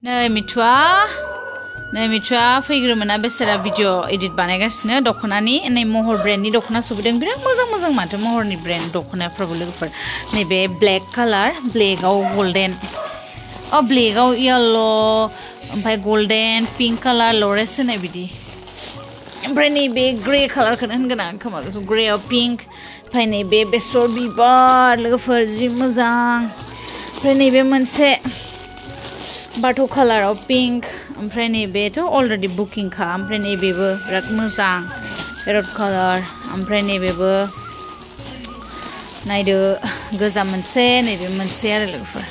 Nei Mithua फैग्रोमोना बेसेरा video edit बानायगासिनो दख'नानि नै महर ब्रेन्डनि दख'ना सफैदों बिराद मोजां माथो महरनि ब्रेन्ड दख'नाफ्राबो लोगोफोर नैबे ब्लेक कालार ब्लेकआव गोल्डन ब्लेकआव येलो ओमफ्राय गोल्डन पिंक कालार लरेस होनाय बिदि ओमफ्राय नैबे ग्रे कालारखौनो होनगोन आं खोमा बेखौ ग्रेआव पिंक ओमफ्राय नैबे बेसर बिबार लोगोफोर जि मोजां ओमफ्राय नैबे मोनसे बाथ' कालाराव पिंक ओमफ्राय नैबेथ' अलरेडि बुकिं खा ओमफ्राय नैबेबो बिराद मोजां रेड कालार ओमफ्राय नैबेबो नायदो गोजा मोनसे नैबे मोनसे आरो लोगोफोर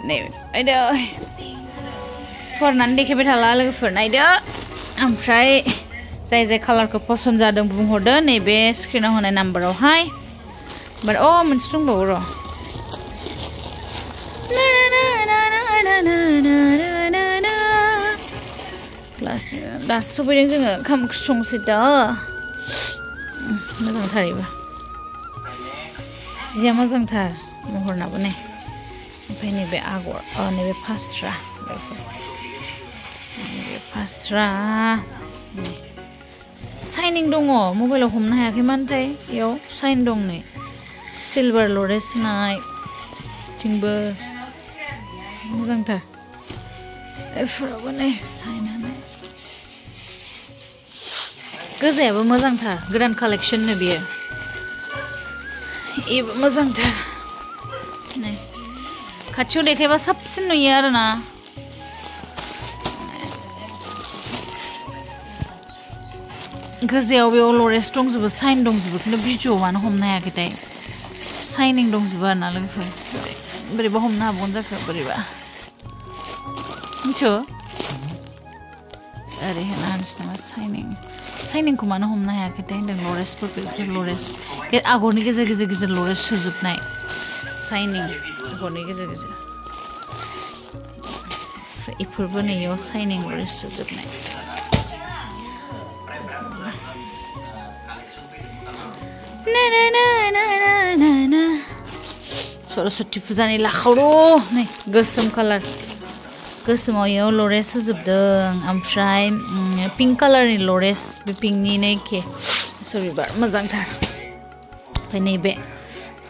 नैबे नायदो फरायनानै देखायबाय थाला लोगोफोर नायदो ओमफ्राय जाय कालारखौ पसन्द जादों बुंहरदो नैबे स्क्रिनाव होनाय नाम्बारावहाय बाट मोनसे दंबावो र' दासो सफैदों जोङो ओंखाम ओंख्रि संसै दा मोजांथारैबो जिया मोजांथार महरनाबो नै ओमफ्राय नैबे आगर नैबे फास्रा नैबे फास्रा साइनिं दङ मबाइलाव हमनो हायाखै मानोथाय बेयाव साइन दं नै सिलभार लरेस होनाय थिंबो मोजांथार एफोरावबो नै साइन होनाय गोजायाबो मोजांथार गोदान कालेक्शननो बियो बेबो मोजांथार नै खाथियाव देखायबा साबसिन नुयो आरोना गोजायाव बेयाव लरेस दंजोबो साइन दंजोबो खिन्थु भिडिअ'आव मानो हमनो हायाखैथाय साइनिं दंजोबो आरोना लोगोफोर बोरैबा हमनो हाबावगोन जाखो बोरैबा मिथियो ओरै होना होनोसै नामा साइनिंखौ मानो हमनो हायाखैथाय होनदों लरेसफोरखौ बेफोर लरेस आगरनि गेजेर लरेस सोजोबनाय साइनिं आगरनि गेजेर इफोरबो नैयाव साइनिं लरेस सोजोबनाय सरस्वती फुजानि लाखावर' नै गोसोम कालार गोसोमाव इयाव लरेस होजोबदों ओमफ्राय पिंक कालारनि लरेस बे पिंकनि एखे बेसर बिबार मोजांथार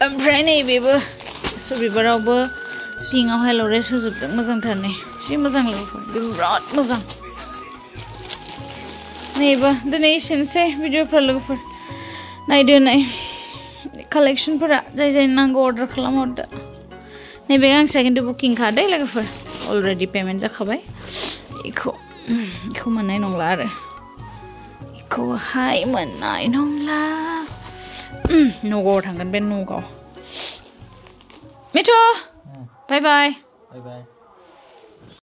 ओमफ्राय नैबेबो बेसर बिबारावबो पिंकआवहाय लरेस होजोबदों मोजांथार नै जि मोजां लोगोफोर बेबो बिराद मोजां नैबो दिनै एसेनोसै भिडिअफ्रा लोगोफोर नायदो नै कालेक्शनफोरा जाय नांगौ अर्डार खालामहरदो नैबे गांसेया खिन्थु बुकिं खादे लोगोफोर अलरेडि पेमेन्ट जाखाबाय बेखौ मोननाय नंला आरो बेखौहाय मोननाय नंला नगावआव थांगोन बे नगाव मिथु बाय बाय